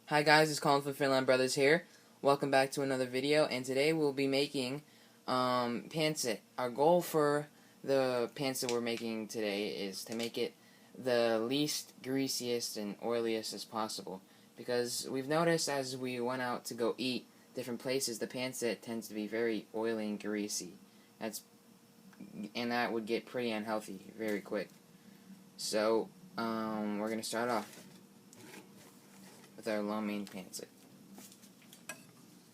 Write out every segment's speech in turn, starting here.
Hi guys, it's Colin from Fil-Am Brothers here. Welcome back to another video, and today we'll be making pancit. Our goal for the pancit we're making today is to make it the least greasiest and oiliest as possible. Because we've noticed as we went out to go eat different places, the pancit tends to be very oily and greasy. And that would get pretty unhealthy very quick. So, we're going to start off with our Lomein pancit.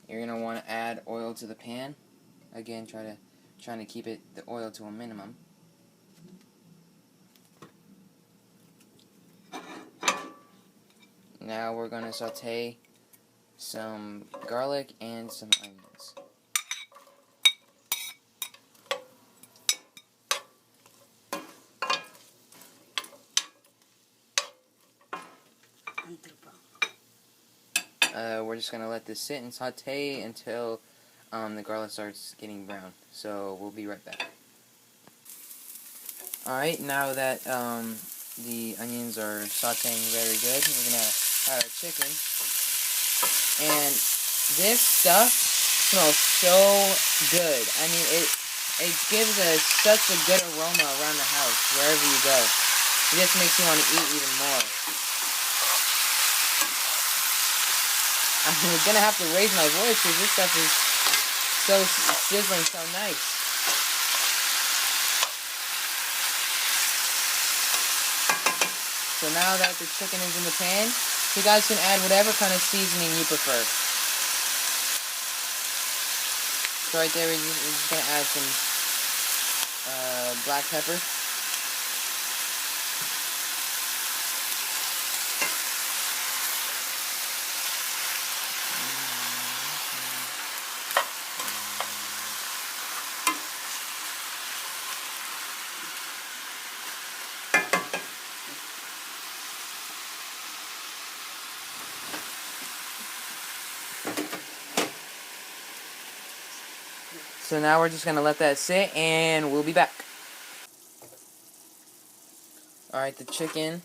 You're going to want to add oil to the pan. Again, trying to keep the oil to a minimum. Now we're going to saute some garlic and some onions. We're just going to let this sit and saute until the garlic starts getting brown. So we'll be right back. Alright, now that the onions are sauteing very good, we're going to add our chicken. And this stuff smells so good. I mean, it gives such a good aroma around the house, wherever you go. It just makes you want to eat even more. I'm going to have to raise my voice because this stuff is so sizzling, so nice. So now that the chicken is in the pan, you guys can add whatever kind of seasoning you prefer. So right there, we're just going to add some black pepper. So now we're just going to let that sit, and we'll be back. Alright, the chicken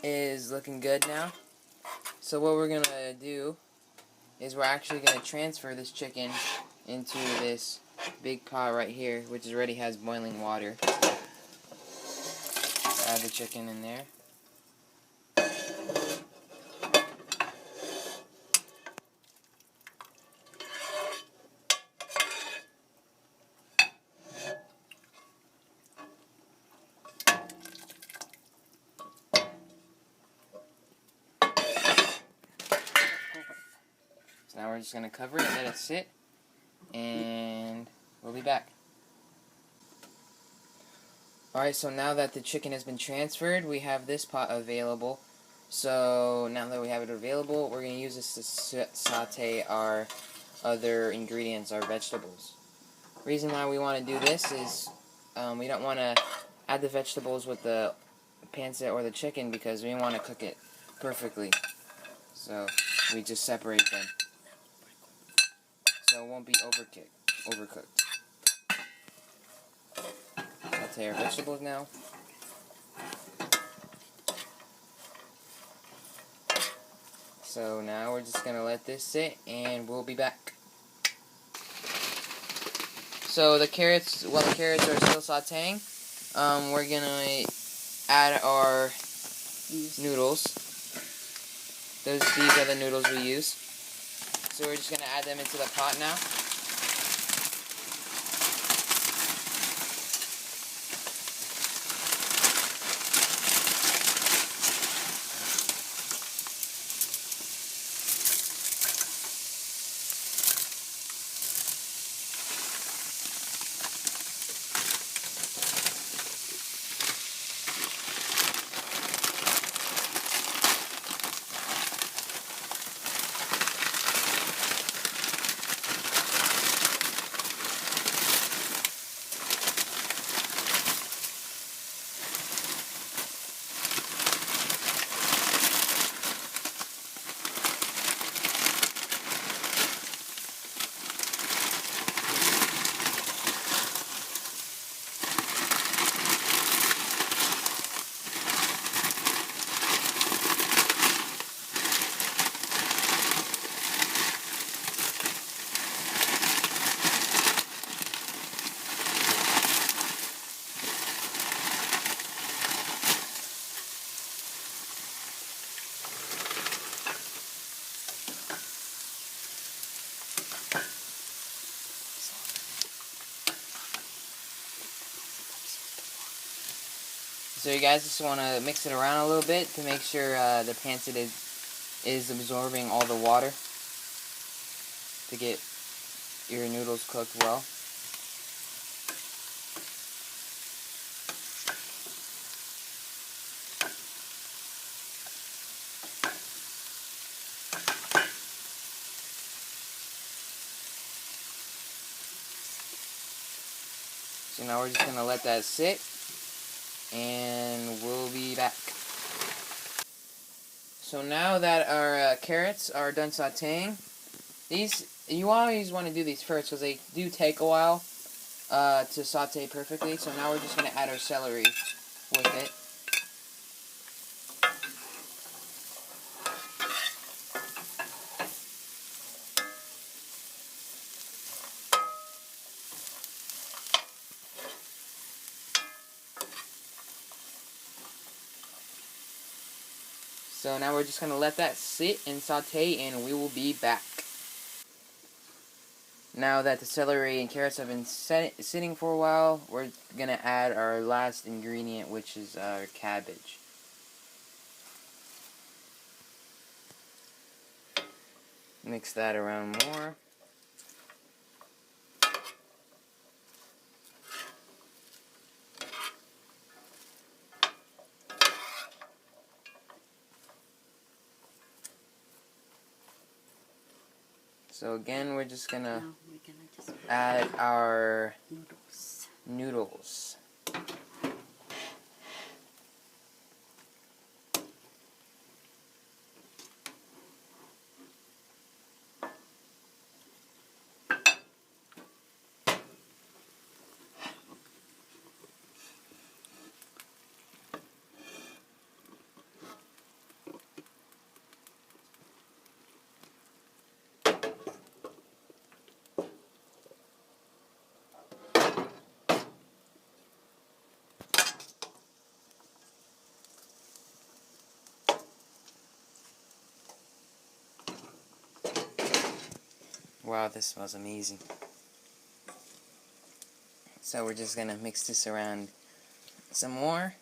is looking good now. So what we're going to do is we're actually going to transfer this chicken into this big pot right here, which already has boiling water. Add the chicken in there. So now we're just going to cover it and let it sit, and we'll be back. Alright, so now that the chicken has been transferred, we have this pot available. So now that we have it available, we're going to use this to saute our other ingredients, our vegetables. The reason why we want to do this is we don't want to add the vegetables with the pancit or the chicken because we want to cook it perfectly. So we just separate them, so it won't be overcooked. Saute our vegetables now. So now we're just going to let this sit, and we'll be back. So the carrots, while the carrots are still sauteing, we're going to add our noodles. These are the noodles we use. So we're just going to add them into the pot now. So you guys just want to mix it around a little bit to make sure the pancit is absorbing all the water to get your noodles cooked well. So now we're just going to let that sit, and we'll be back. So now that our carrots are done sauteing, you always want to do these first because they do take a while to saute perfectly. So now we're just going to add our celery with it. So now we're just going to let that sit and saute, and we will be back. Now that the celery and carrots have been sitting for a while, we're going to add our last ingredient, which is our cabbage. Mix that around more. So again, we're just gonna add our noodles. Wow, this smells amazing. So we're just gonna mix this around some more.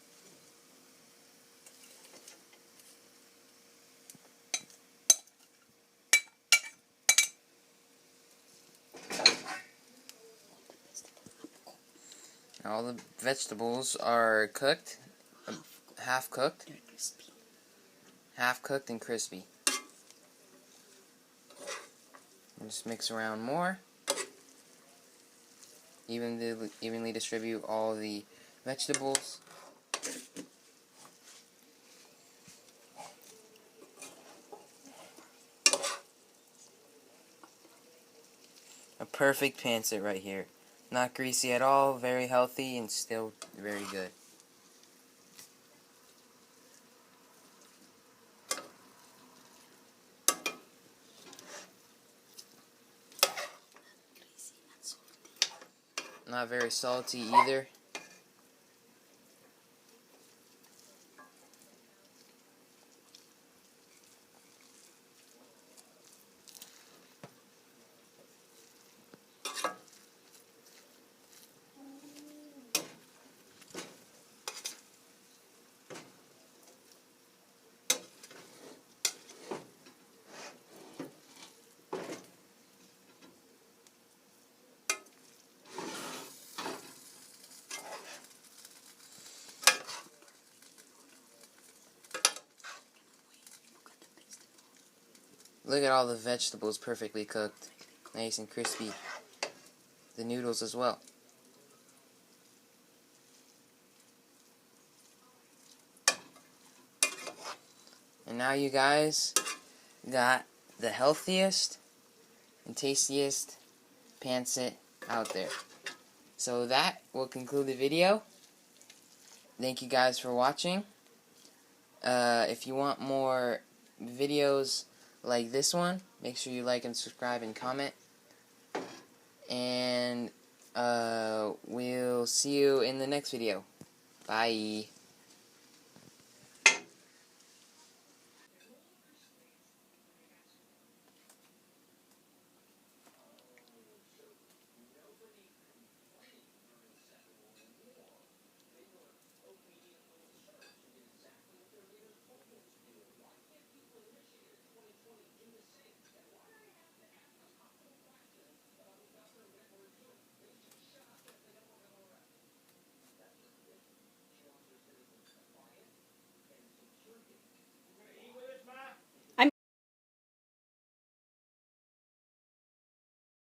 All the vegetables are cooked, half cooked, half cooked and crispy. Just mix around more. Evenly distribute all the vegetables. A perfect pancit right here. Not greasy at all, very healthy, and still very good. Not very salty either. Look at all the vegetables perfectly cooked. Nice and crispy. The noodles as well. And now you guys got the healthiest and tastiest pancit out there. So that will conclude the video. Thank you guys for watching. If you want more videos like this one, make sure you like and subscribe and comment. And we'll see you in the next video. Bye.